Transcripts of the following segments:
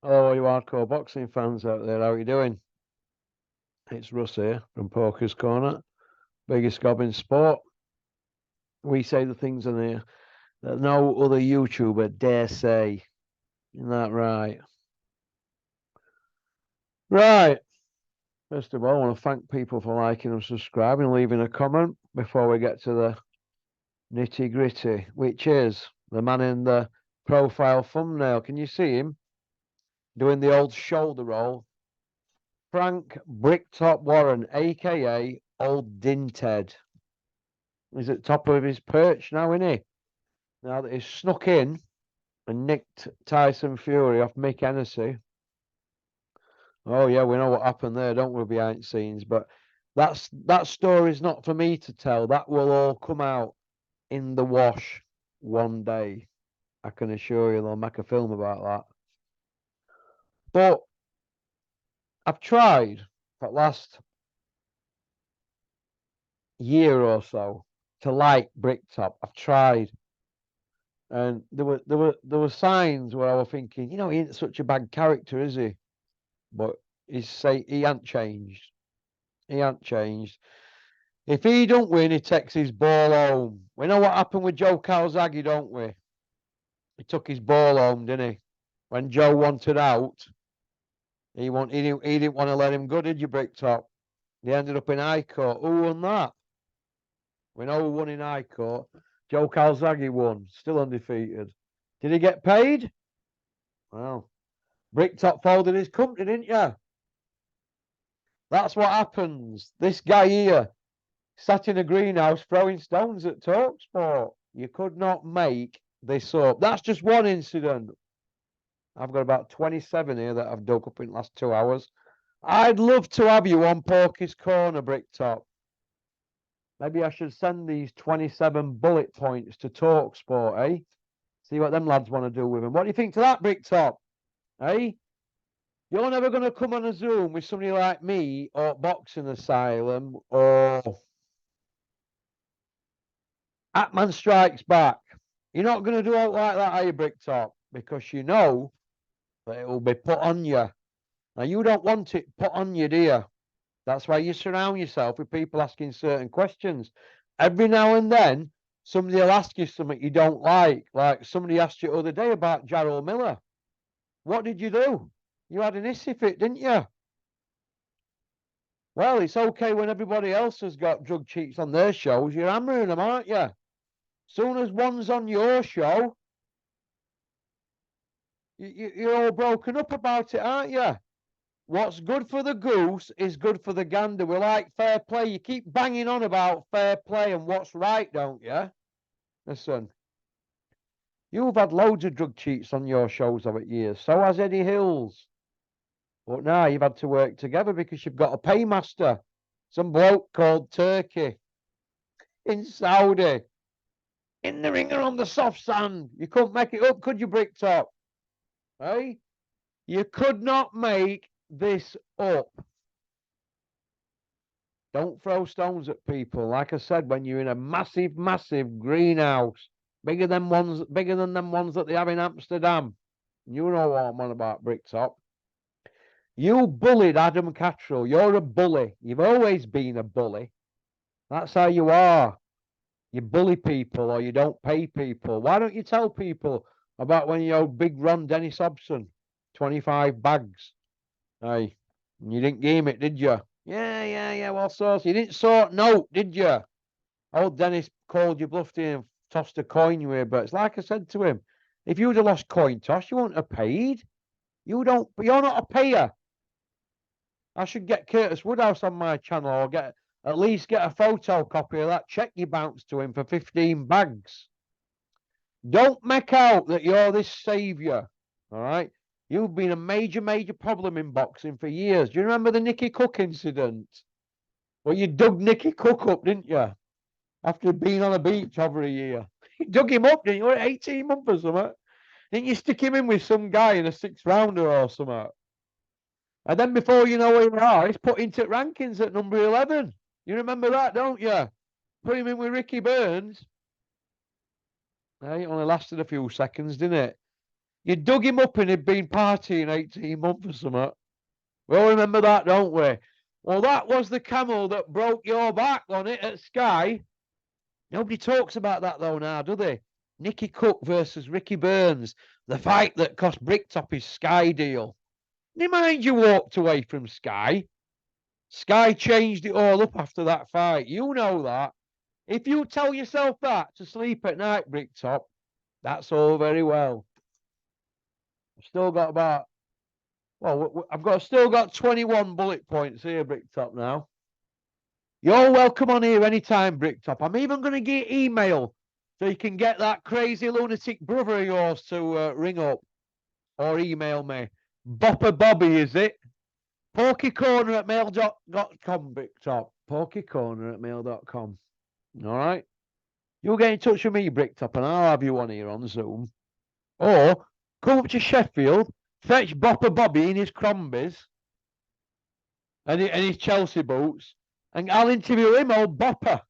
Hello, you hardcore boxing fans out there. How are you doing? It's Russ here from Poker's Corner, biggest gob in sport. We say the things on here that no other YouTuber dare say. Isn't that right? Right. First of all, I want to thank people for liking and subscribing and leaving a comment before we get to the nitty gritty, which is the man in the profile thumbnail. Can you see him doing the old shoulder roll? Frank Bricktop Warren, aka Old Dinted. He's at top of his perch now, isn't he? Now that he's snuck in and nicked Tyson Fury off Mick Hennessy. Oh yeah, we know what happened there, don't we, behind the scenes? But that story's not for me to tell. That will all come out in the wash one day. I can assure you they'll make a film about that. But I've tried for the last year or so to like Bricktop. I've tried. And there were signs where I was thinking, he ain't such a bad character, is he? But he ain't changed. He ain't changed. If he don't win, he takes his ball home. We know what happened with Joe Calzaghe, don't we? He took his ball home, didn't he? When Joe wanted out, he didn't want to let him go, did you, Bricktop? They ended up in High Court. Who won that? We know who won in High Court. Joe Calzaghe won, still undefeated. Did he get paid? Well, Bricktop folded his company, didn't you? That's what happens. This guy here sat in a greenhouse throwing stones at Talksport. You could not make this up. That's just one incident. I've got about 27 here that I've dug up in the last 2 hours. I'd love to have you on Porky's Corner, Bricktop. Maybe I should send these 27 bullet points to Talksport, eh? See what them lads want to do with them. What do you think to that, Bricktop? Eh? You're never going to come on a Zoom with somebody like me or Boxing Asylum or Atman Strikes Back. You're not going to do it like that, are you, Bricktop? Because you know that it will be put on you. Now, you don't want it put on you, do you? That's why you surround yourself with people asking certain questions. Every now and then, somebody will ask you something you don't like. Like somebody asked you the other day about Jarrell Miller. What did you do? You had an issy fit, didn't you? Well, it's okay when everybody else has got drug cheats on their shows. You're hammering them, aren't you? Soon as one's on your show, you're all broken up about it, aren't you? What's good for the goose is good for the gander. We like fair play. You keep banging on about fair play and what's right, don't you? Listen, you've had loads of drug cheats on your shows over the years. So has Eddie Hills. But now you've had to work together because you've got a paymaster. Some bloke called Turkey in Saudi. In the ring or on the soft sand. You couldn't make it up, could you, Bricktop? Hey? You could not make this up. Don't throw stones at people. Like I said, when you're in a massive, massive greenhouse, bigger than them ones that they have in Amsterdam. You know what I'm on about, Bricktop. You bullied Adam Cattrall. You're a bully. You've always been a bully. That's how you are. You bully people or you don't pay people. Why don't you tell people about when you owed Big Ron Dennis Hobson 25 bags? Hey, you didn't game it, did you? Yeah. Well, you didn't sort note, did you? Old Dennis called you, bluffed you, and tossed a coin you here. But it's like I said to him, if you'd have lost coin toss, you wouldn't have paid. You're not a payer. I should get Curtis Woodhouse on my channel or at least get a photocopy of that check you bounced to him for 15 bags. Don't make out that you're this savior, all right? You've been a major, major problem in boxing for years. Do you remember the Nicky Cook incident? Well, you dug Nicky Cook up, didn't you? After being on a beach over a year. You dug him up, didn't you? 18 months or something. Didn't you stick him in with some guy in a 6-rounder or something? And then before you know where you are, he's put into rankings at number 11. You remember that, don't you? Put him in with Ricky Burns. It only lasted a few seconds, didn't it? You dug him up and he'd been partying 18 months or something. We all remember that, don't we? Well, that was the camel that broke your back on it at Sky. Nobody talks about that though now, do they? Nicky Cook versus Ricky Burns, the fight that cost Bricktop his Sky deal. Never mind you walked away from Sky. Sky changed it all up after that fight. You know that. If you tell yourself that to sleep at night, Bricktop, that's all very well. I've still got about, well, still got 21 bullet points here, Bricktop, now. You're welcome on here anytime, Bricktop. I'm even going to get email so you can get that crazy lunatic brother of yours to ring up or email me. Bopper Bobby, is it? Porkycorner@mail.com, Bricktop. Porkycorner@mail.com. All right? You'll get in touch with me, Bricktop, and I'll have you on here on Zoom. Or come up to Sheffield, fetch Bopper Bobby in his Crombies and his Chelsea boots, and I'll interview him, old Bopper.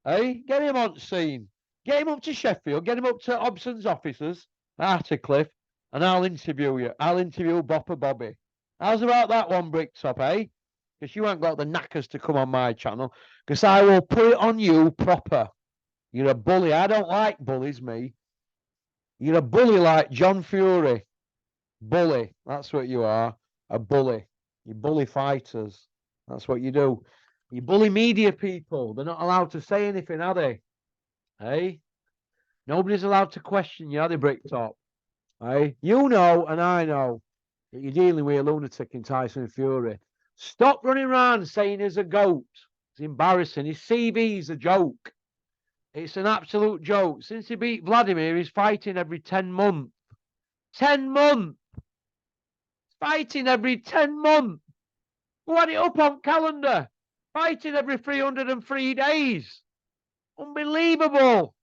Hey, get him on scene. Get him up to Sheffield, get him up to Hobson's offices, Articliffe, and I'll interview you. I'll interview Bopper Bobby. How's about that one, Bricktop, eh? Because you ain't got the knackers to come on my channel, because I will put it on you proper. You're a bully. I don't like bullies, me. You're a bully like John Fury. Bully. That's what you are. A bully. You bully fighters. That's what you do. You bully media people. They're not allowed to say anything, are they? Hey? Nobody's allowed to question you, are they, Bricktop? Hey? You know, and I know, that you're dealing with a lunatic in Tyson Fury. Stop running around saying he's a goat. It's embarrassing. His CV's a joke. It's an absolute joke. Since he beat Vladimir, he's fighting every 10 months. 10 months! Fighting every 10 months! Who had it up on calendar? Fighting every 303 days. Unbelievable.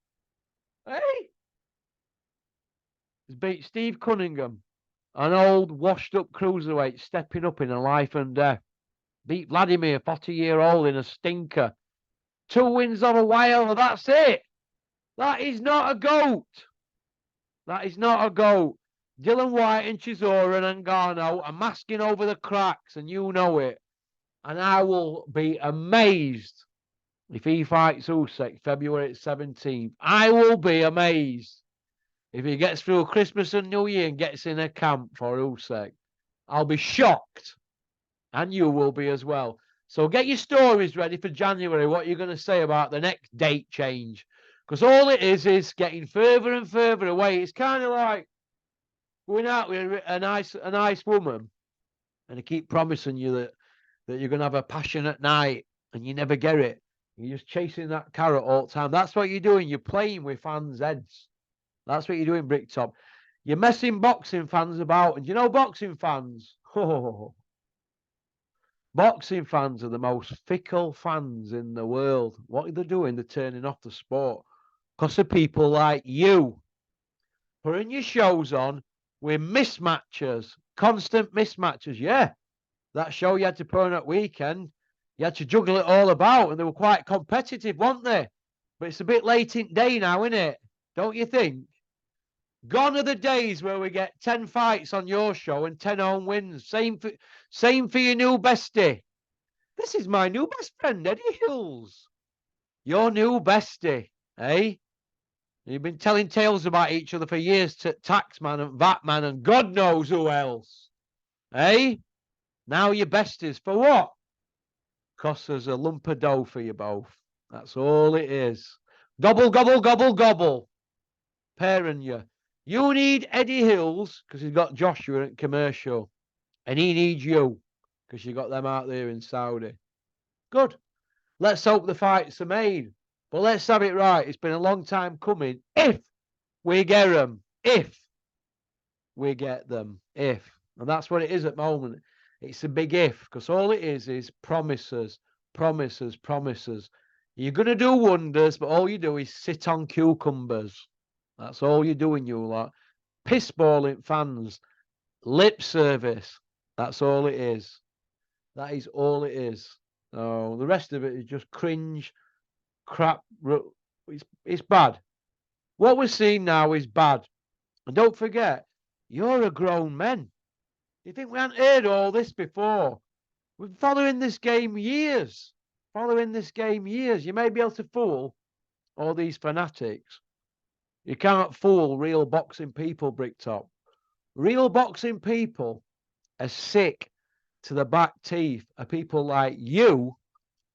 Hey? He's beat Steve Cunningham, an old washed-up cruiserweight stepping up in a life and death. Beat Vladimir, 40-year-old, in a stinker. 2 wins on a while, that's it. That is not a goat. That is not a goat. Dylan White and Chisora and Ngannou are masking over the cracks, and you know it. And I will be amazed if he fights Usyk February 17th. I will be amazed if he gets through Christmas and New Year and gets in a camp for Usyk. I'll be shocked. And you will be as well. So get your stories ready for January, what you're going to say about the next date change. Because all it is getting further and further away. It's kind of like going out with a nice woman, and they keep promising you that you're going to have a passionate night, and you never get it. You're just chasing that carrot all the time. That's what you're doing. You're playing with fans' heads. That's what you're doing, Bricktop. You're messing boxing fans about. And you know boxing fans? Oh, boxing fans are the most fickle fans in the world. What are they doing? They're turning off the sport. Because of people like you. Putting your shows on with mismatches. Constant mismatches. Yeah. That show you had to put on at weekend. You had to juggle it all about. And they were quite competitive, weren't they? But it's a bit late in day now, isn't it? Don't you think? Gone are the days where we get 10 fights on your show and 10 home wins. Same for your new bestie. This is my new best friend, Eddie Hills. Your new bestie, eh? You've been telling tales about each other for years to Taxman and Vatman and God knows who else. Eh? Now you're besties. For what? Because there's a lump of dough for you both. That's all it is. Gobble, gobble, gobble, gobble. Pairing you. You need Eddie Hills because he's got Joshua at commercial. And he needs you because you got them out there in Saudi. Good. Let's hope the fights are made. But let's have it right. It's been a long time coming. If we get them. If we get them. If. And that's what it is at the moment. It's a big if. Because all it is promises. Promises. Promises. You're going to do wonders, but all you do is sit on cucumbers. That's all you're doing, you lot. Pissballing fans. Lip service. That's all it is. That is all it is. Oh, the rest of it is just cringe, crap. It's bad. What we're seeing now is bad. And don't forget, You're a grown man. You think we haven't heard all this before? We've been following this game years. Following this game years. You may be able to fool all these fanatics. You can't fool real boxing people, Bricktop. Real boxing people are sick to the back teeth of people like you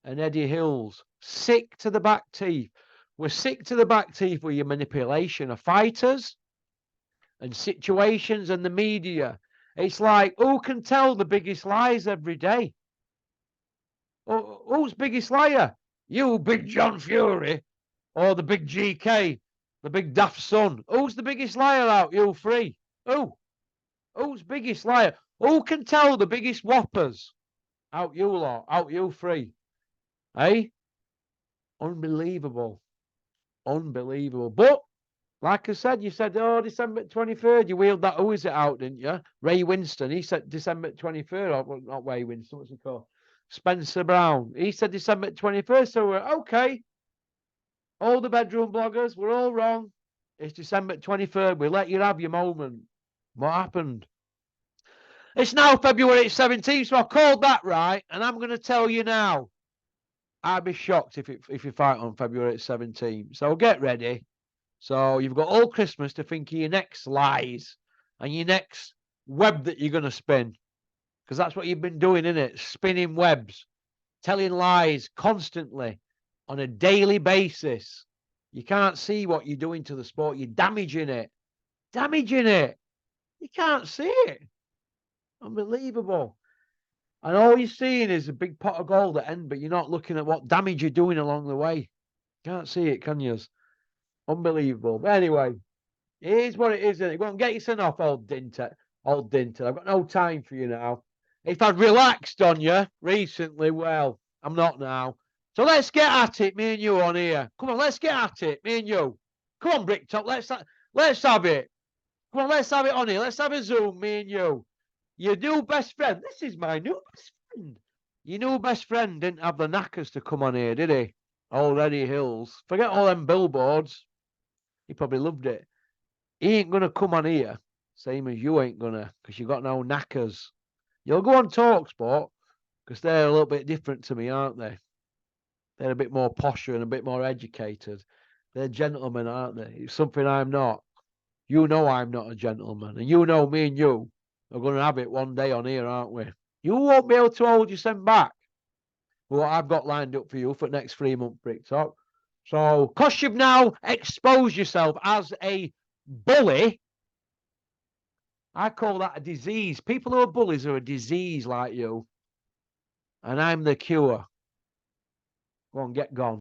and Eddie Hills. Sick to the back teeth. We're sick to the back teeth with your manipulation of fighters and situations and the media. It's like, who can tell the biggest lies every day? Who's biggest liar? You, Big John Fury, or the big GK, the big daft son? Who's the biggest liar out you three? Who? Who's biggest liar? Who can tell the biggest whoppers? Out you lot, out you three. Eh? Unbelievable. Unbelievable. But, like I said, you said, oh, December 23rd, you wheeled that, who is it out, didn't you? Ray Winston, he said December 23rd, or not Ray Winston, what's he called? Spencer Brown. He said December 21st, so we're okay. All the bedroom bloggers, we're all wrong. It's December 23rd. We let you have your moment. What happened? It's now February 17th, so I called that right, and I'm going to tell you now. I'd be shocked if you fight on February 17th. So get ready. So you've got all Christmas to think of your next lies and your next web that you're going to spin. Because that's what you've been doing, innit? Spinning webs, telling lies constantly on a daily basis. You can't see what you're doing to the sport. You're damaging it. Damaging it. You can't see it. Unbelievable. And all you're seeing is a big pot of gold at end, but you're not looking at what damage you're doing along the way. Can't see it, can you? Unbelievable. But anyway, it is what it is, isn't it? Go and get yourself off, old Dinter. Old Dinter. I've got no time for you now. If I'd relaxed on you recently, well, I'm not now. So let's get at it, me and you on here. Come on, let's get at it, me and you. Come on, Bricktop, let's have it. Come on, let's have it on here. Let's have a Zoom, me and you. Your new best friend. This is my new best friend. Your new best friend didn't have the knackers to come on here, did he? Already Hills. Forget all them billboards. He probably loved it. He ain't going to come on here, same as you ain't going to, because you got no knackers. You'll go on TalkSport, because they're a little bit different to me, aren't they? They're a bit more posher and a bit more educated. They're gentlemen, aren't they? It's something I'm not. You know I'm not a gentleman. And you know me and you are going to have it one day on here, aren't we? You won't be able to hold yourself back for what I've got lined up for you for the next 3 month Bricktop. So, because you've now exposed yourself as a bully, I call that a disease. People who are bullies are a disease like you. And I'm the cure. Go on, get gone.